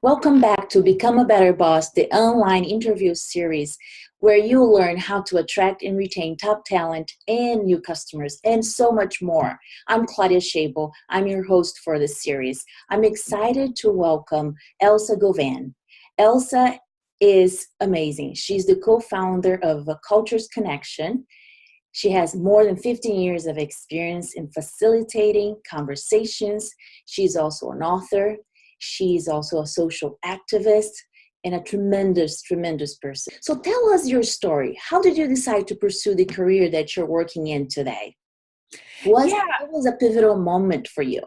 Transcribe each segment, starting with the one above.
Welcome back to Become a Better Boss, the online interview series where you'll learn how to attract and retain top talent and new customers and so much more. I'm Claudia Schabel. I'm your host for this series. I'm excited to welcome Ilsa Govan. Ilsa is amazing. She's the co-founder of Cultures Connection. She has more than 15 years of experience in facilitating conversations. She's also an author. She's also a social activist and a tremendous, tremendous person. So tell us your story. How did you decide to pursue the career that you're working in today? What was a pivotal moment for you?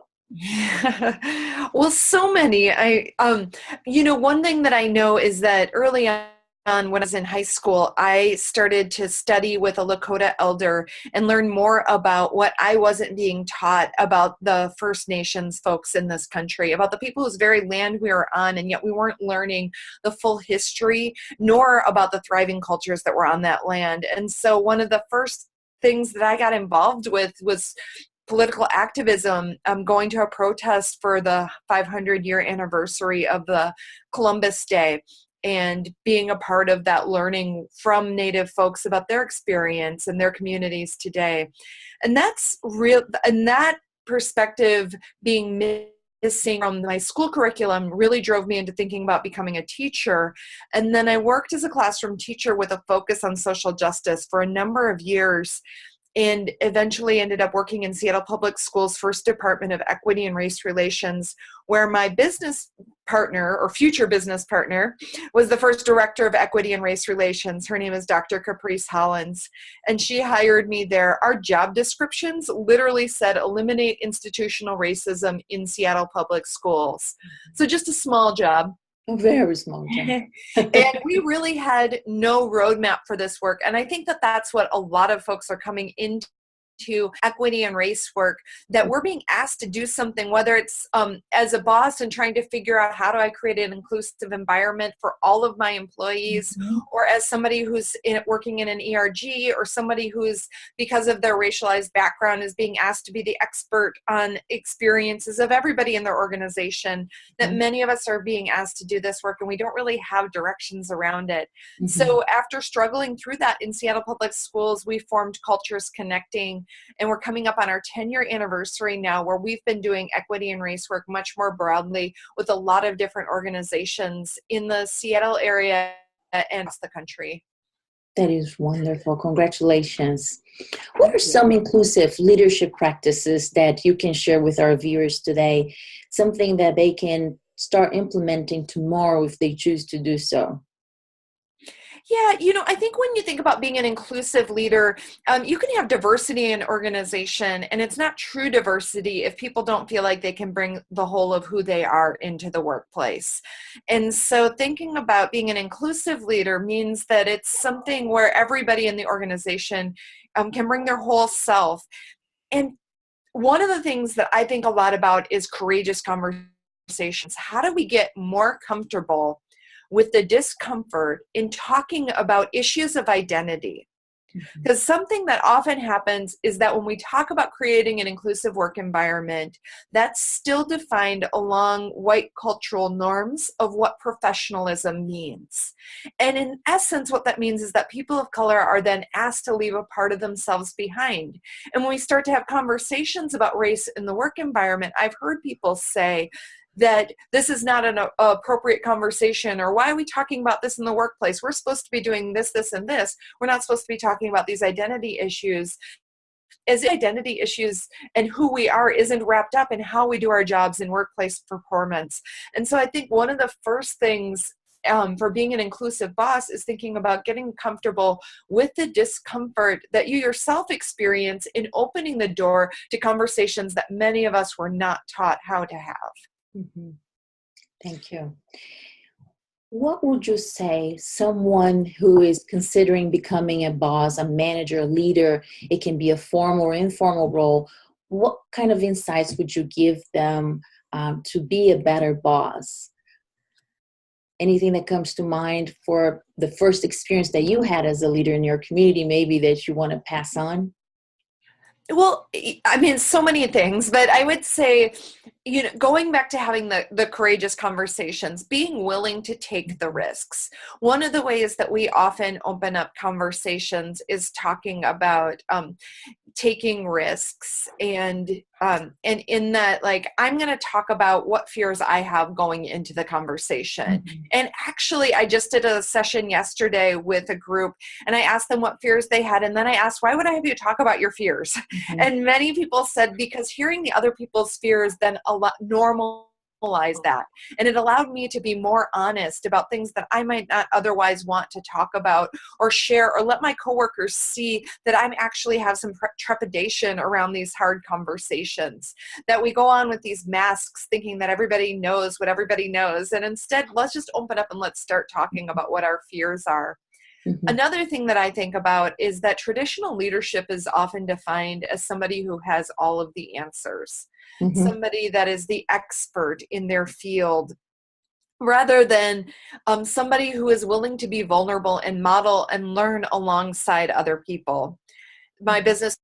Well, so many. One thing that I know is that early on when I was in high school, I started to study with a Lakota elder and learn more about what I wasn't being taught about the First Nations folks in this country, about the people whose very land we were on, and yet we weren't learning the full history, nor about the thriving cultures that were on that land. And so one of the first things that I got involved with was political activism, going to a protest for the 500-year anniversary of the Columbus Day and being a part of that, learning from Native folks about their experience and their communities today. And that's real, and that perspective being missing from my school curriculum really drove me into thinking about becoming a teacher. And then I worked as a classroom teacher with a focus on social justice for a number of years, and eventually ended up working in Seattle Public Schools' first Department of Equity and Race Relations, where my business partner, or future business partner, was the first Director of Equity and Race Relations. Her name is Dr. Caprice Hollins, and she hired me there. Our job descriptions literally said, eliminate institutional racism in Seattle Public Schools. So just a small job. A very small job. And we really had no roadmap for this work. And I think that that's what a lot of folks are coming into equity and race work, that we're being asked to do something, whether it's as a boss and trying to figure out how do I create an inclusive environment for all of my employees, or as somebody who's working in an ERG, or somebody who's, because of their racialized background, is being asked to be the expert on experiences of everybody in their organization, that many of us are being asked to do this work and we don't really have directions around it. So after struggling through that in Seattle Public Schools, we formed Cultures Connecting. And we're coming up on our 10-year anniversary now, where we've been doing equity and race work much more broadly with a lot of different organizations in the Seattle area and across the country. That is wonderful. Congratulations. What are some inclusive leadership practices that you can share with our viewers today? Something that they can start implementing tomorrow if they choose to do so? Yeah, I think when you think about being an inclusive leader, you can have diversity in an organization, and it's not true diversity if people don't feel like they can bring the whole of who they are into the workplace. And so thinking about being an inclusive leader means that it's something where everybody in the organization can bring their whole self. And one of the things that I think a lot about is courageous conversations. How do we get more comfortable with the discomfort in talking about issues of identity? Because something that often happens is that when we talk about creating an inclusive work environment, that's still defined along white cultural norms of what professionalism means. And in essence, what that means is that people of color are then asked to leave a part of themselves behind. And when we start to have conversations about race in the work environment, I've heard people say that this is not an appropriate conversation, or why are we talking about this in the workplace? We're supposed to be doing this, this, and this. We're not supposed to be talking about these identity issues, as identity issues and who we are isn't wrapped up in how we do our jobs in workplace performance. And so I think one of the first things for being an inclusive boss is thinking about getting comfortable with the discomfort that you yourself experience in opening the door to conversations that many of us were not taught how to have. Thank you. What would you say someone who is considering becoming a boss, a manager, a leader, it can be a formal or informal role, what kind of insights would you give them to be a better boss? Anything that comes to mind for the first experience that you had as a leader in your community, maybe that you want to pass on? Well, I mean, so many things, but I would say going back to having the courageous conversations, being willing to take the risks. One of the ways that we often open up conversations is talking about taking risks, and in that, like, I'm going to talk about what fears I have going into the conversation. Mm-hmm. And actually, I just did a session yesterday with a group, and I asked them what fears they had, and then I asked, why would I have you talk about your fears? Mm-hmm. And many people said, because hearing the other people's fears then normalize that. And it allowed me to be more honest about things that I might not otherwise want to talk about or share, or let my coworkers see that I actually have some trepidation around these hard conversations, that we go on with these masks thinking that everybody knows what everybody knows. And instead, let's just open up and let's start talking about what our fears are. Mm-hmm. Another thing that I think about is that traditional leadership is often defined as somebody who has all of the answers, Mm-hmm. somebody that is the expert in their field, rather than somebody who is willing to be vulnerable and model and learn alongside other people. My business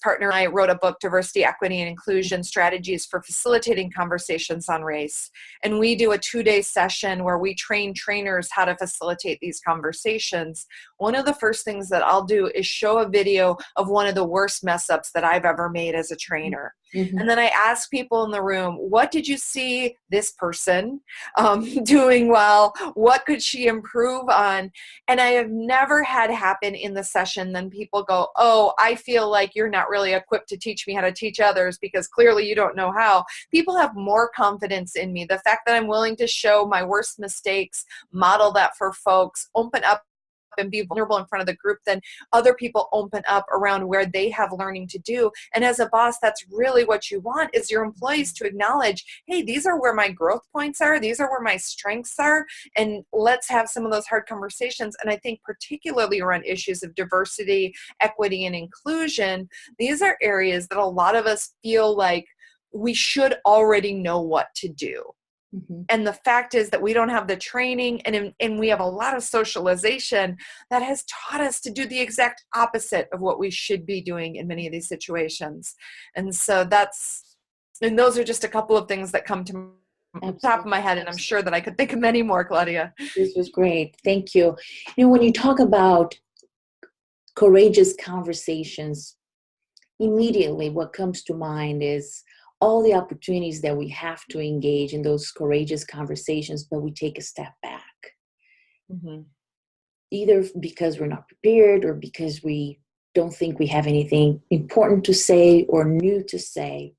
partner and I wrote a book, Diversity, Equity, and Inclusion Strategies for Facilitating Conversations on Race. And we do a 2-day session where we train trainers how to facilitate these conversations. One of the first things that I'll do is show a video of one of the worst mess ups that I've ever made as a trainer. Mm-hmm. And then I ask people in the room, what did you see this person doing well? What could she improve on? And I have never had happen in the session then people go, oh, I feel like you're not really equipped to teach me how to teach others because clearly you don't know how. People have more confidence in me. The fact that I'm willing to show my worst mistakes, model that for folks, open up and be vulnerable in front of the group, then other people open up around where they have learning to do. And as a boss, that's really what you want, is your employees to acknowledge, hey, these are where my growth points are, these are where my strengths are, and let's have some of those hard conversations. And I think particularly around issues of diversity, equity, and inclusion, these are areas that a lot of us feel like we should already know what to do. Mm-hmm. And the fact is that we don't have the training, and we have a lot of socialization that has taught us to do the exact opposite of what we should be doing in many of these situations. And so those are just a couple of things that come to the top of my head, and I'm sure that I could think of many more, Claudia. This was great. Thank you. When you talk about courageous conversations, immediately what comes to mind is all the opportunities that we have to engage in those courageous conversations, but we take a step back. Mm-hmm. Either because we're not prepared or because we don't think we have anything important to say or new to say.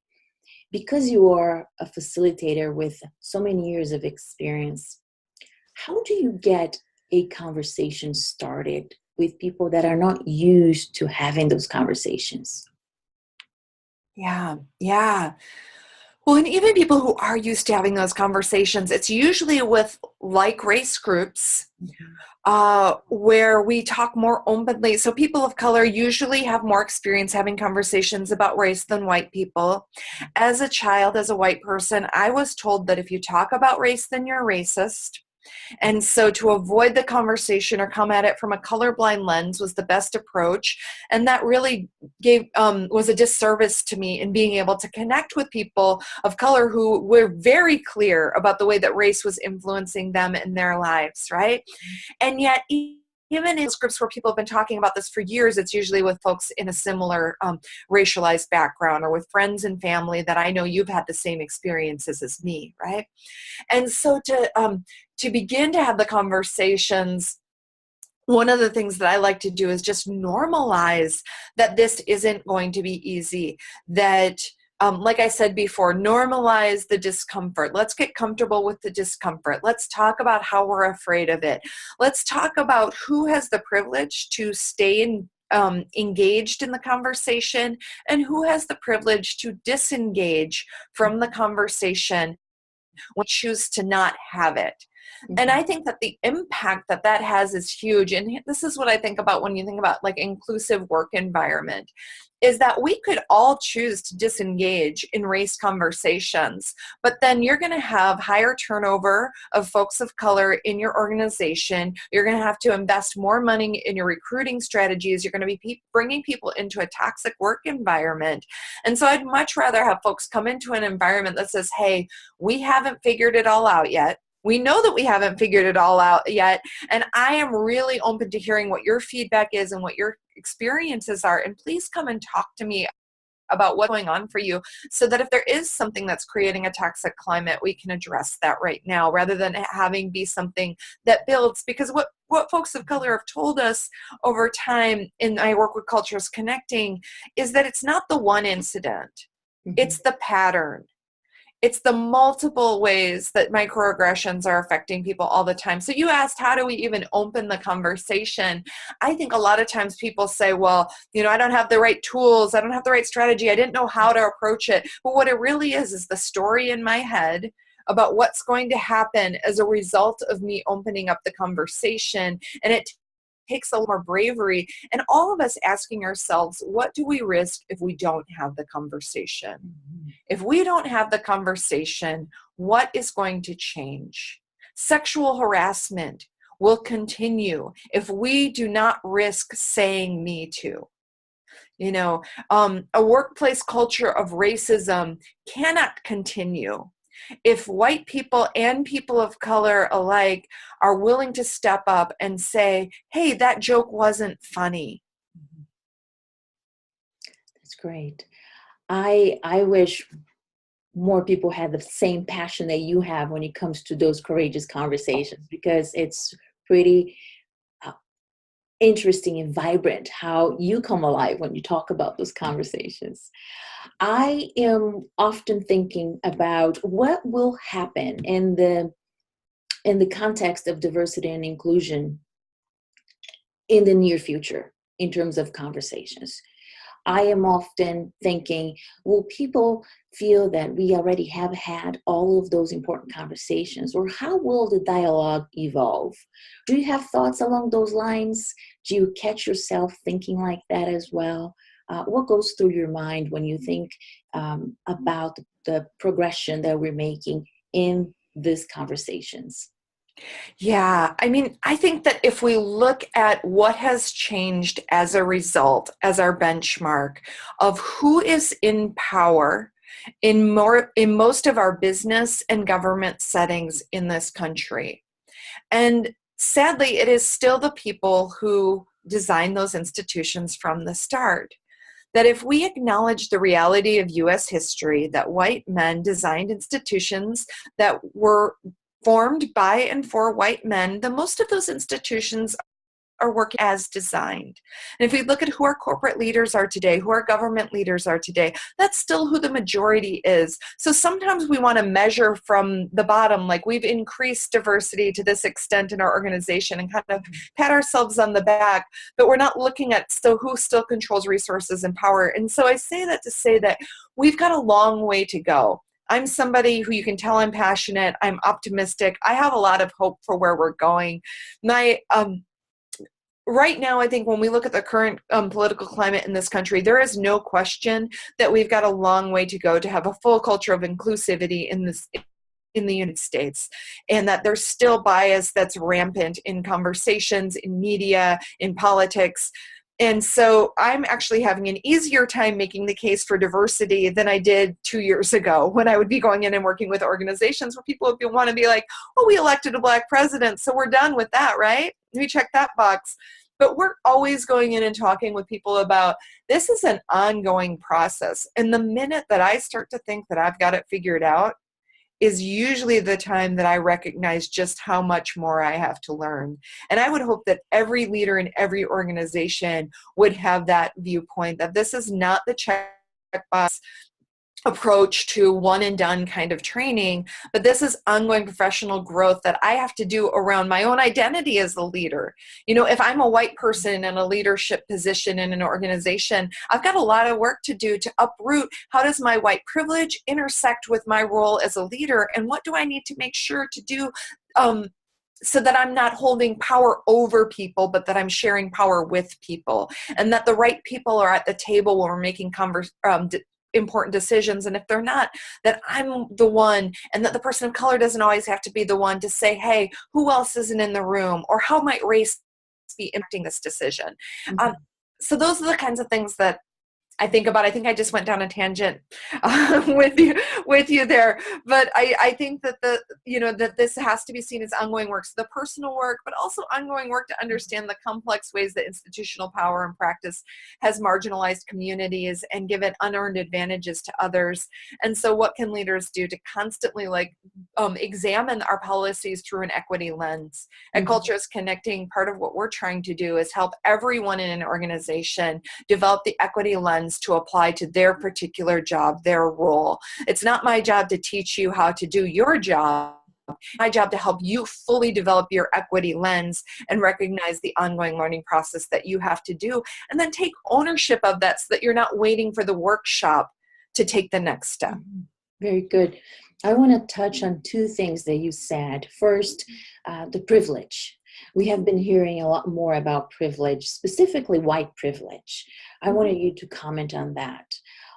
Because you are a facilitator with so many years of experience, how do you get a conversation started with people that are not used to having those conversations? Yeah. Well, and even people who are used to having those conversations, it's usually with like race groups where we talk more openly. So people of color usually have more experience having conversations about race than white people. As a child, as a white person, I was told that if you talk about race, then you're racist. And so to avoid the conversation or come at it from a colorblind lens was the best approach. And that really was a disservice to me in being able to connect with people of color who were very clear about the way that race was influencing them in their lives, right? And yet, even in groups where people have been talking about this for years, it's usually with folks in a similar racialized background or with friends and family that I know you've had the same experiences as me, right? And so to begin to have the conversations, one of the things that I like to do is just normalize that this isn't going to be easy, that like I said before, normalize the discomfort. Let's get comfortable with the discomfort. Let's talk about how we're afraid of it. Let's talk about who has the privilege to stay engaged in the conversation and who has the privilege to disengage from the conversation when we choose to not have it. And I think that the impact that that has is huge. And this is what I think about when you think about like inclusive work environment, is that we could all choose to disengage in race conversations, but then you're going to have higher turnover of folks of color in your organization. You're going to have to invest more money in your recruiting strategies. You're going to be bringing people into a toxic work environment. And so I'd much rather have folks come into an environment that says, hey, we haven't figured it all out yet. We know that we haven't figured it all out yet. And I am really open to hearing what your feedback is and what your experiences are. And please come and talk to me about what's going on for you, so that if there is something that's creating a toxic climate, we can address that right now, rather than having be something that builds. Because what folks of color have told us over time in my work with Cultures Connecting is that it's not the one incident, it's the pattern. It's the multiple ways that microaggressions are affecting people all the time. So you asked, how do we even open the conversation? I think a lot of times people say, well, I don't have the right tools. I don't have the right strategy. I didn't know how to approach it. But what it really is the story in my head about what's going to happen as a result of me opening up the conversation. And it takes a little more bravery, and all of us asking ourselves, what do we risk if we don't have the conversation? If we don't have the conversation, what is going to change? Sexual harassment will continue if we do not risk saying me too. A workplace culture of racism cannot continue if white people and people of color alike are willing to step up and say, hey, that joke wasn't funny. That's great. I wish more people had the same passion that you have when it comes to those courageous conversations, because it's pretty interesting and vibrant how you come alive when you talk about those conversations. I am often thinking about what will happen in the context of diversity and inclusion in the near future in terms of conversations. I am often thinking, will people feel that we already have had all of those important conversations, or how will the dialogue evolve? Do you have thoughts along those lines? Do you catch yourself thinking like that as well? What goes through your mind when you think about the progression that we're making in these conversations? Yeah, I think that if we look at what has changed as a result, as our benchmark of who is in power in most of our business and government settings in this country. And sadly, it is still the people who design those institutions from the start. That if we acknowledge the reality of U.S. history, that white men designed institutions that were formed by and for white men, then most of those institutions are working as designed. And if we look at who our corporate leaders are today, who our government leaders are today, that's still who the majority is. So sometimes we want to measure from the bottom, like we've increased diversity to this extent in our organization and kind of pat ourselves on the back, but we're not looking at who still controls resources and power. And so I say that to say that we've got a long way to go. I'm somebody who you can tell I'm passionate, I'm optimistic, I have a lot of hope for where we're going. Right now, I think when we look at the current political climate in this country, there is no question that we've got a long way to go to have a full culture of inclusivity in the United States, and that there's still bias that's rampant in conversations, in media, in politics. And so I'm actually having an easier time making the case for diversity than I did 2 years ago, when I would be going in and working with organizations where people would want to be like, oh, we elected a Black president, so we're done with that, right? We check that box. But we're always going in and talking with people about this is an ongoing process. And the minute that I start to think that I've got it figured out is usually the time that I recognize just how much more I have to learn. And I would hope that every leader in every organization would have that viewpoint, that this is not the checkbox approach to one and done kind of training, but this is ongoing professional growth that I have to do around my own identity as a leader. If I'm a white person in a leadership position in an organization, I've got a lot of work to do to uproot how does my white privilege intersect with my role as a leader, and what do I need to make sure to do so that I'm not holding power over people, but that I'm sharing power with people, and that the right people are at the table when we're making important decisions. And if they're not, that I'm the one, and that the person of color doesn't always have to be the one to say, hey, who else isn't in the room? Or how might race be impacting this decision? Mm-hmm. So those are the kinds of things that I think about. I think I just went down a tangent with you there, but I think that that this has to be seen as ongoing work. So the personal work, but also ongoing work to understand the complex ways that institutional power and practice has marginalized communities and given unearned advantages to others. And so what can leaders do to constantly examine our policies through an equity lens? At Culture is Connecting, part of what we're trying to do is help everyone in an organization develop the equity lens to apply to their particular job, their role. It's not my job to teach you how to do your job. My job to help you fully develop your equity lens and recognize the ongoing learning process that you have to do, and then take ownership of that so that you're not waiting for the workshop to take the next step. Very good. I want to touch on two things that you said. First, the privilege. We have been hearing a lot more about privilege, specifically white privilege. I wanted you to comment on that.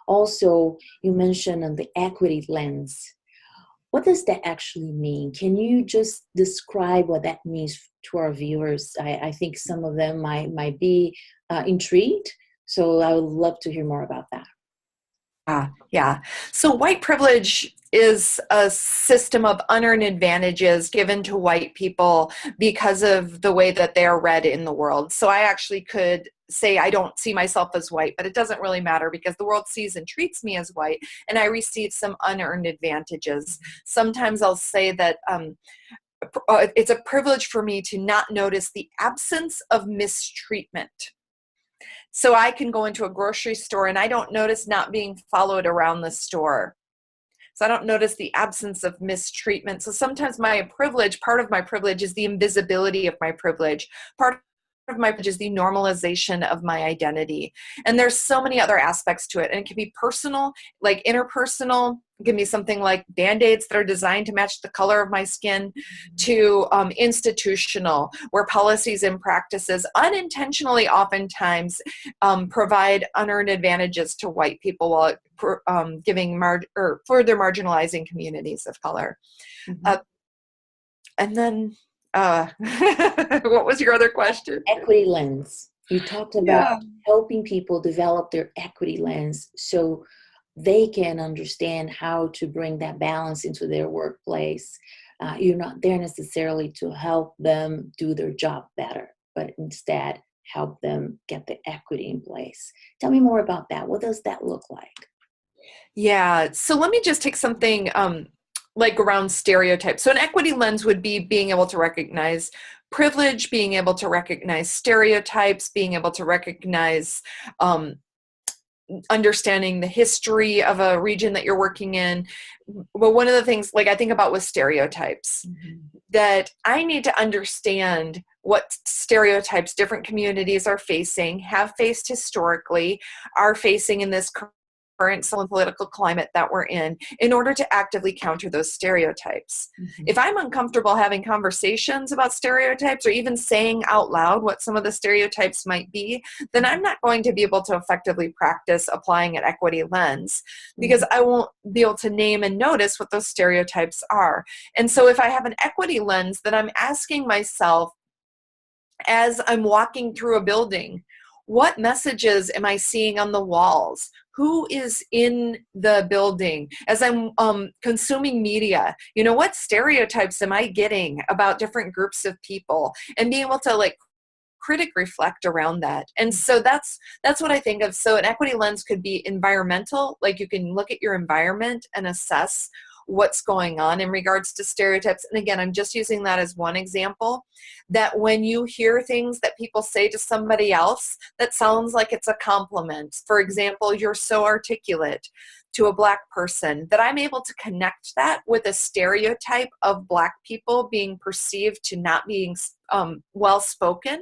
Also, you mentioned on the equity lens. What does that actually mean? Can you just describe what that means to our viewers? I think some of them might be intrigued, so I would love to hear more about that. Yeah. So white privilege is a system of unearned advantages given to white people because of the way that they are read in the world. So I actually could say I don't see myself as white, but it doesn't really matter because the world sees and treats me as white, and I receive some unearned advantages. Sometimes I'll say that it's a privilege for me to not notice the absence of mistreatment. So I can go into a grocery store and I don't notice not being followed around the store. So I don't notice the absence of mistreatment. So sometimes my privilege, part of my privilege is the invisibility of my privilege. Part of my privilege is the normalization of my identity. And there's so many other aspects to it. And it can be personal, like interpersonal. It can be something like Band-Aids that are designed to match the color of my skin, to institutional, where policies and practices unintentionally oftentimes provide unearned advantages to white people while further marginalizing communities of color. And then, what was your other question? Equity lens. You talked about helping people develop their equity lens so they can understand how to bring that balance into their workplace. You're not there necessarily to help them do their job better, but instead help them get the equity in place. Tell me more about that. What does that look like? Yeah, so let me just take something like around stereotypes. So an equity lens would be being able to recognize privilege, being able to recognize stereotypes, being able to recognize understanding the history of a region that you're working in. But one of the things like I think about with stereotypes, that I need to understand what stereotypes different communities are facing, have faced historically, are facing in this current social and political climate that we're in order to actively counter those stereotypes. If I'm uncomfortable having conversations about stereotypes or even saying out loud what some of the stereotypes might be, then I'm not going to be able to effectively practice applying an equity lens because I won't be able to name and notice what those stereotypes are. And so if I have an equity lens, then I'm asking myself as I'm walking through a building, what messages am I seeing on the walls? Who is in the building? As I'm consuming media, what stereotypes am I getting about different groups of people? And being able to critic reflect around that. And so that's what I think of. So an equity lens could be environmental, like you can look at your environment and assess what's going on in regards to stereotypes. And again, I'm just using that as one example, that when you hear things that people say to somebody else that sounds like it's a compliment, for example, you're so articulate to a Black person, that I'm able to connect that with a stereotype of Black people being perceived to not being well-spoken,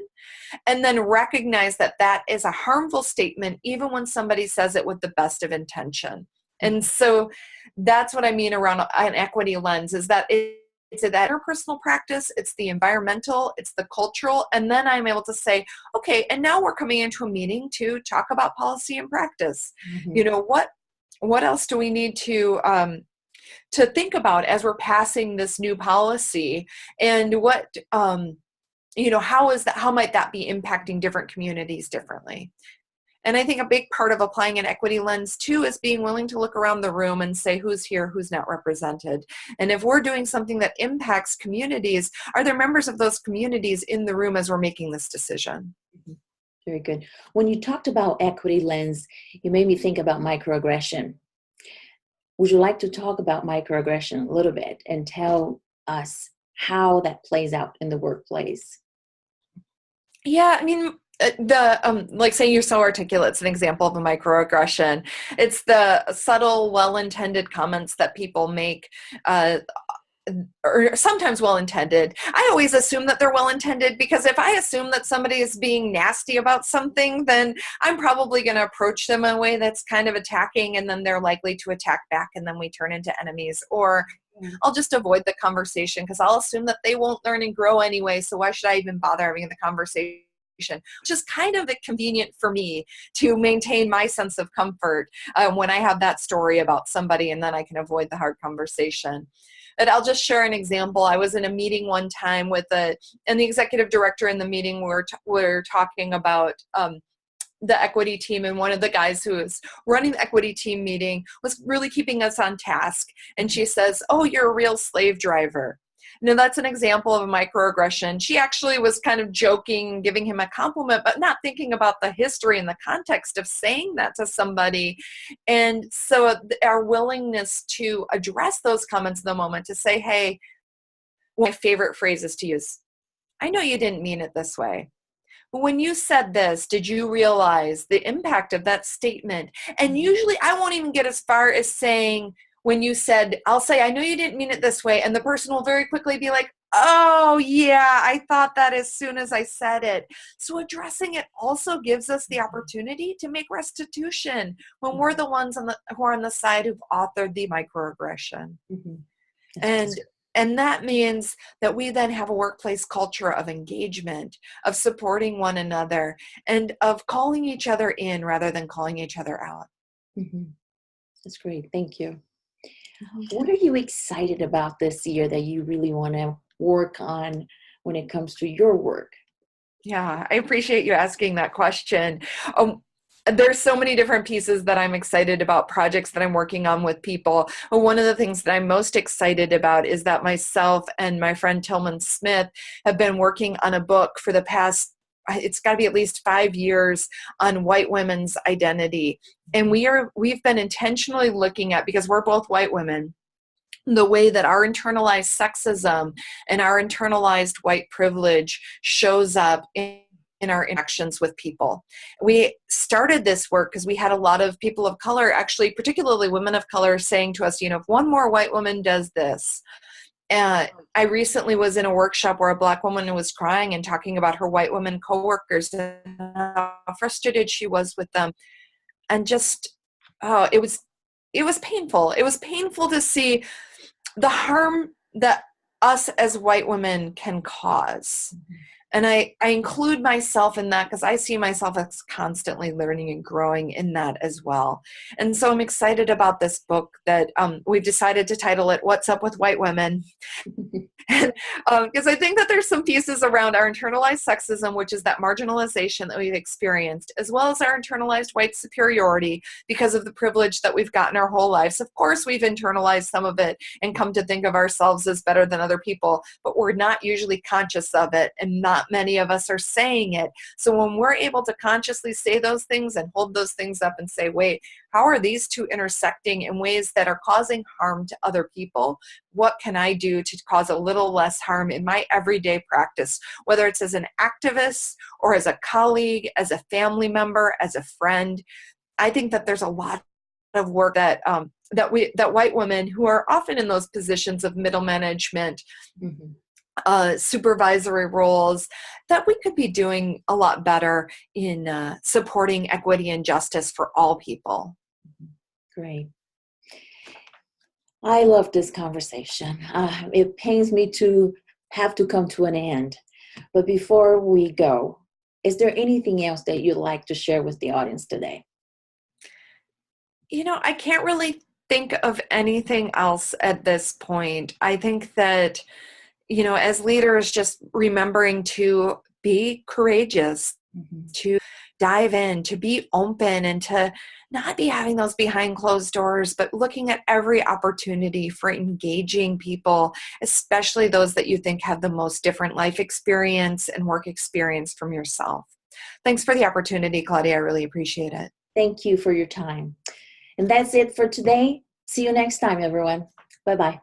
and then recognize that that is a harmful statement even when somebody says it with the best of intention. And so that's what I mean around an equity lens, is that it's that interpersonal practice, it's the environmental, it's the cultural, and then I'm able to say, okay, and now we're coming into a meeting to talk about policy and practice. Mm-hmm. What else do we need to think about as we're passing this new policy, and how might that be impacting different communities differently? And I think a big part of applying an equity lens too is being willing to look around the room and say who's here, who's not represented. And if we're doing something that impacts communities, are there members of those communities in the room as we're making this decision? Very good. When you talked about equity lens, you made me think about microaggression. Would you like to talk about microaggression a little bit and tell us how that plays out in the workplace? Yeah, I mean, like saying you're so articulate, it's an example of a microaggression. It's the subtle, well-intended comments that people make, or sometimes well-intended. I always assume that they're well-intended, because if I assume that somebody is being nasty about something, then I'm probably going to approach them in a way that's kind of attacking, and then they're likely to attack back, and then we turn into enemies. Or I'll just avoid the conversation because I'll assume that they won't learn and grow anyway, so why should I even bother having the conversation? Which is kind of convenient for me to maintain my sense of comfort when I have that story about somebody, and then I can avoid the hard conversation. But I'll just share an example. I was in a meeting one time and the executive director in the meeting were talking about the equity team, and one of the guys who was running the equity team meeting was really keeping us on task. And she says, "Oh, you're a real slave driver." Now, that's an example of a microaggression. She actually was kind of joking, giving him a compliment, but not thinking about the history and the context of saying that to somebody. And so our willingness to address those comments in the moment, to say, hey, one of my favorite phrases to use, I know you didn't mean it this way. But when you said this, did you realize the impact of that statement? And usually I won't even get as far as saying, when you said, I'll say, I know you didn't mean it this way. And the person will very quickly be like, oh yeah, I thought that as soon as I said it. So addressing it also gives us the opportunity to make restitution when we're the ones who are on the side who've authored the microaggression. Mm-hmm. And that means that we then have a workplace culture of engagement, of supporting one another, and of calling each other in rather than calling each other out. Mm-hmm. That's great. Thank you. What are you excited about this year that you really want to work on when it comes to your work? Yeah, I appreciate you asking that question. There's so many different pieces that I'm excited about, projects that I'm working on with people. One of the things that I'm most excited about is that myself and my friend Tillman Smith have been working on a book for the past, it's got to be at least 5 years, on white women's identity. And we've been intentionally looking at, because we're both white women, the way that our internalized sexism and our internalized white privilege shows up in our interactions with people. We started this work because we had a lot of people of color, actually particularly women of color, saying to us, if one more white woman does this. I recently was in a workshop where a Black woman was crying and talking about her white women coworkers and how frustrated she was with them. And just, it was painful. It was painful to see the harm that us as white women can cause. Mm-hmm. And I include myself in that because I see myself as constantly learning and growing in that as well. And so I'm excited about this book that we've decided to title it, What's Up with White Women? Because I think that there's some pieces around our internalized sexism, which is that marginalization that we've experienced, as well as our internalized white superiority because of the privilege that we've gotten our whole lives. Of course, we've internalized some of it and come to think of ourselves as better than other people, but we're not usually conscious of it, and not many of us are saying it. So when we're able to consciously say those things and hold those things up and say, wait, how are these two intersecting in ways that are causing harm to other people? What can I do to cause a little less harm in my everyday practice, whether it's as an activist or as a colleague, as a family member, as a friend? I think that there's a lot of work that white women who are often in those positions of middle management, mm-hmm. Supervisory roles, that we could be doing a lot better in supporting equity and justice for all people. Great. I love this conversation. It pains me to have to come to an end. But before we go, is there anything else that you'd like to share with the audience today? I can't really think of anything else at this point. I think that, as leaders, just remembering to be courageous, Mhm. to dive in, to be open, and to not be having those behind closed doors, but looking at every opportunity for engaging people, especially those that you think have the most different life experience and work experience from yourself. Thanks for the opportunity, Claudia. I really appreciate it. Thank you for your time. And that's it for today. See you next time, everyone. Bye-bye.